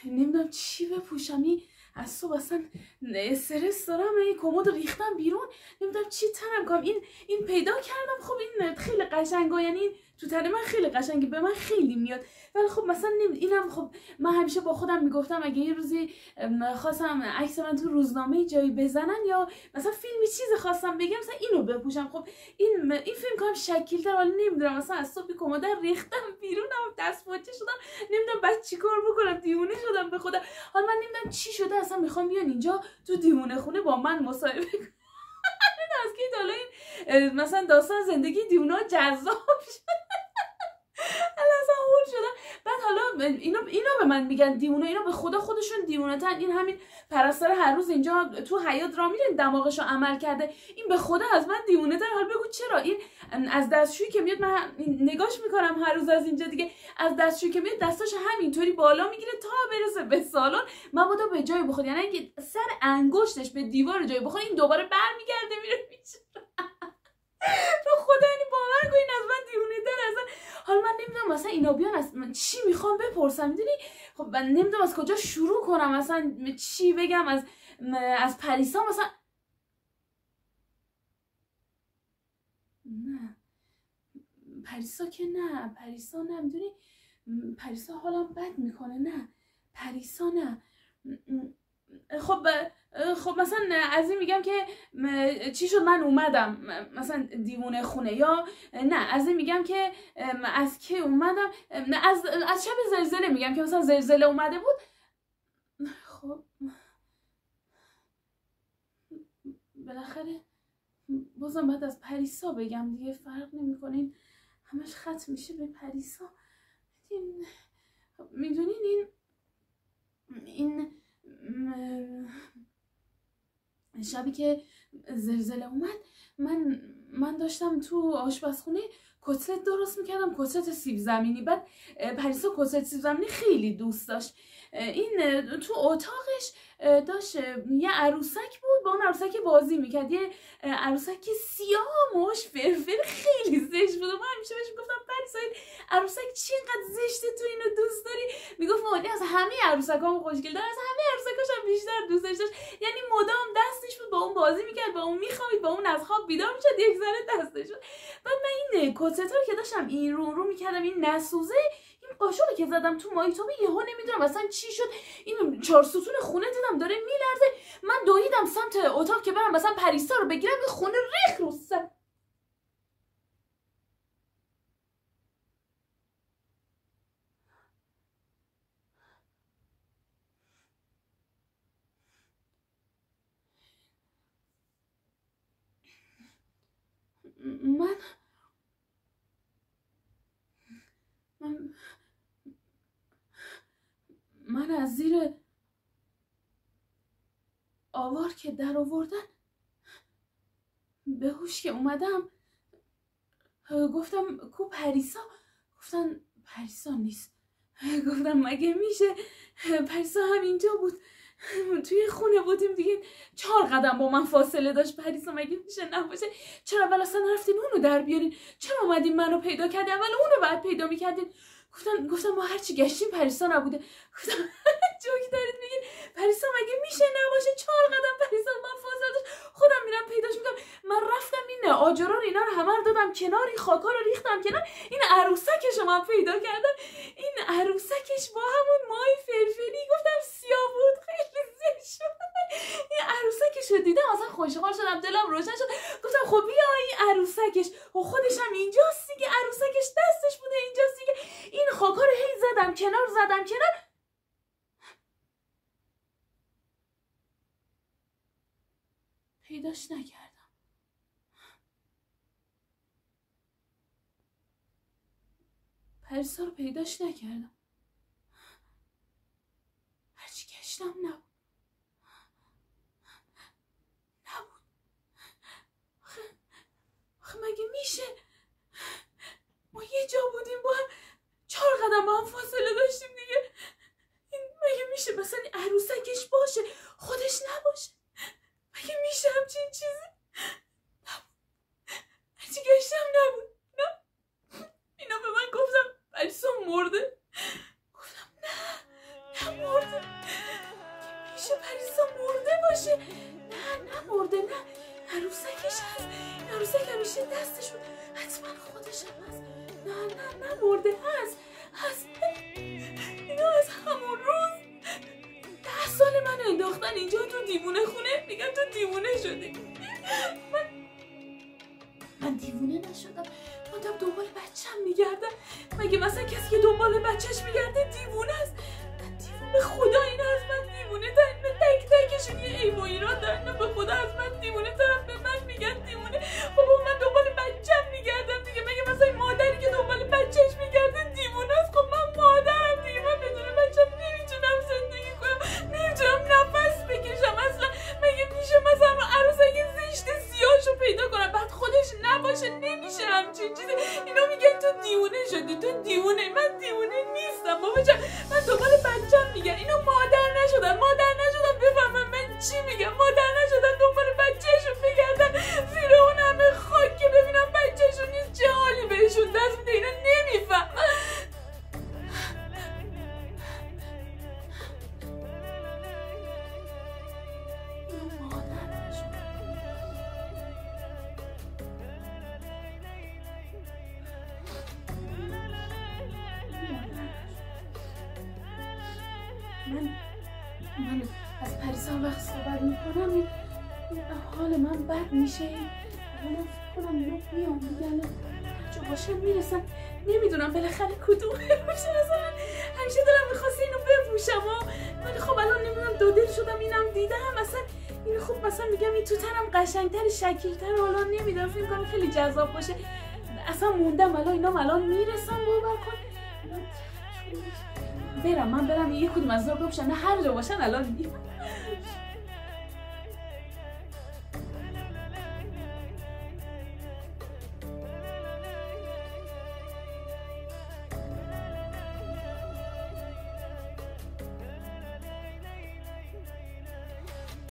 نمیدونم چی بپوشم. این از صبح اصلا استرس دارم. این کمد ریختم بیرون، نمیدونم چی تنم کنم. این پیدا کردم. خب این خیلی قشنگه، یعنی تو تن من خیلی قشنگه، به من خیلی میاد. ولی خب مثلا اینم خب من همیشه با خودم میگفتم اگه یه روزی خواستم عکس من تو روزنامه جایی بزنن یا مثلا فیلمی چیز خواستم بگم مثلا اینو بپوشم. خب این فیلم کنم شکیل‌تر، ولی نمیدونم مثلا از صبح کمد ریختم بیرونم، دستپاچه شدم، نمیدونم بعد چیکار بکنم. دیوونه شدم به خدا. حالا من نمیدونم چی شده، اصلا میخوام بیان اینجا تو دیوونه خونه با من مصاحبه کنن. از کی تا این مثلا داستان زندگی دیوونه جذاب شد. اصلا هول شدم. بعد حالا اینا به من میگن دیوونه، اینا به خدا خودشون دیوونه تن. این همین پرستار هر روز اینجا تو حیاط را میره دماغشو عمل کرده، این به خدا از من دیوونه تر. حالا بگو چرا؟ این از دستشویی که میاد من نگاش میکنم هر روز از اینجا دیگه، از دستشویی که میاد دستاش همینطوری بالا میگیره تا برسه به سالن. مبادا به جای بخوره، یعنی اگه سر انگشتش به دیوار جای بخوره این دوباره برمیگرده میره پیش. تو خدا یعنی باور کنین از من دیوونه تر اصلا. حالا من نمیدونم مثلا اینا بیان از من چی میخوام بپرسم، میدونی؟ خب من نمیدونم از کجا شروع کنم، مثلا چی بگم از پریسا مثلا. نه پریسا که نه، پریسا نه، میدونی پریسا حالم بد میکنه. نه پریسا نه. خب مثلا از این میگم که چی شد من اومدم مثلا دیوونه خونه، یا نه از این میگم که از کی اومدم، از شب زلزله میگم که مثلا زلزله اومده بود. خب بالاخره بازم باید از پریسا بگم دیگه، فرق نمیکنه، این همش ختم میشه به پریسا. میدونین این شبی که زلزله اومد من داشتم تو آشپزخونه کتلت درست میکردم، کتلت سیب زمینی. بعد پریسا کتلت سیب زمینی خیلی دوست داشت. این تو اتاقش داشت یه عروسک بود، با اون عروسک بازی میکرد، یه عروسک سیاه موش فرفر خیلی زشت بود. من همیشه بهش میگفتم پریسا این عروسک چی اینقدر زشته تو اینو دوست داری؟ میگفت مالی از همه عروسکام خوشگل داره، از همه عروسکاش هم بیشتر دوستش داشت. یعنی مدام دستش بود با اون بازی میکرد، با اون میخوابید، با اون از خواب بیدار میشد، یک ذره دستش بود. بعد من این کتلت رو که داشتم این رو میکردم این نسوزه، این قاشقی که زدم تو مایتابه یهو نمیدونم اصلا چی شد، این 4 ستون خونه دیدم داره میلرزه. من دویدم سمت اتاق که برم مثلا پریسا رو بگیرم، که خونه ریخ رو سر. من از زیر آوار که در آوردن به هوش که اومدم گفتم کو پریسا؟ گفتن پریسا نیست. گفتم مگه میشه؟ پریسا همینجا بود، توی خونه بودیم دیگه، 4 قدم با من فاصله داشت. پریسا مگه میشه نباشه؟ چرا اول اصلا نرفتین اونو در بیارین؟ چرا اومدین منو پیدا کردین؟ اول اونو بعد پیدا میکردین. گفتم ما هرچی گشتیم پریسا نبوده. گفتم جوک دارید میگین پریسا مگه میشه نباشه؟ 4 قدم پریسا من فاصله داشت، خودم میرم پیداش میکنم. من رفتم این آجرا رو اینا رو همه رو دادم کنار، این خاکا رو ریختم کنار، این عروسکش رو من پیدا کردم. این عروسکش با همون مای فرفری گفتم سیاه بود، خیلی زشت شد. این عروسکش رو دیدم اصلا خوشحال شدم، دلم روشن شد. گفتم خب بیا این عروسکش و خودش هم اینجاست دیگه، عروسکش دستش بوده اینجاست دیگه. این خاکا رو هی زدم کنار پیداش نکردم. پریسا رو پیداش نکردم، هرچی گشتم نبود. آخه مگه میشه؟ ما یه جا بودیم با هم، 4 قدم با هم فاصله داشتیم دیگه. این مگه میشه مثلا عروسکش باشه خودش نباشه؟ مگه میشه همچین چیزی؟ نبود، هرچی گشتم نبود. اینا به من گفتم پریسا مرده. گفتم نه مرده. عروسکش هست. این عروسک همیشه دستشون حتما خودشم هست. نه مرده هست. اینا از همون روز 10 سال منو انداختن اینجا تو دیوونه خونه. میگم تو دیوونه شدی. من دیوونه نشدم. من دنبال بچه‌م میگردم. مگه مثلا کسی که دنبال بچه‌ش میگرده دیوونه است؟ من دیوونه، خدا این از من دیوونه ترن. تک تکشون یه عیب و ایراد دارن. به خدا از من دیوونه ترن. به من میگن دیوونه. بابا من دنبال بچه‌م میگردم دیگه. مگه مثلا این مادری که دنبال بچه‌ش میگرده دیوونه است؟ خب من مادرم دیگه. من بدون بچه‌م نمیتونم زندگی کنم. نمیتونم نفس بکشم اصلا. مگه میشه مثلا عروسک زشت سیاهشو پیدا کنم بعد خودش نباشه؟ نمیشه همچین چیزی. اینا میگن تو دیوونه شدی، تو دیوونه. من دیوونه نیستم بابا جان. من دنبال بچه‌م میگن. اینا مادر نشدن بفهمم من چی میگم. مادر نشدن دنبال بچه‌شون بگردن زیر اون همه خاک که ببینم بچه‌شون نیست چه حالی بهشون دست میده. اینا نمیفهم. من از پریسا وقت صحبت میکنم این حال من بد میشه. من فکر کنم اینا بیان میگن جو باشه میرسن. نمیدونم بالاخره کدوم بپوشم. مثلا همیشه دلم میخواسته اینو بپوشم ولی خب الان نمیدونم دو دل شدم اینم دیدم. مثلا اینو خوب مثلا میگم این تو تنم قشنگتر شکیلتر. حالا نمیدونم فکر کنم خیلی جذاب باشه. اصلا موندم الان میرسم. باور کن من برم یه کدوم از اینا بپوشم. نه هر جا باشن الان میرم.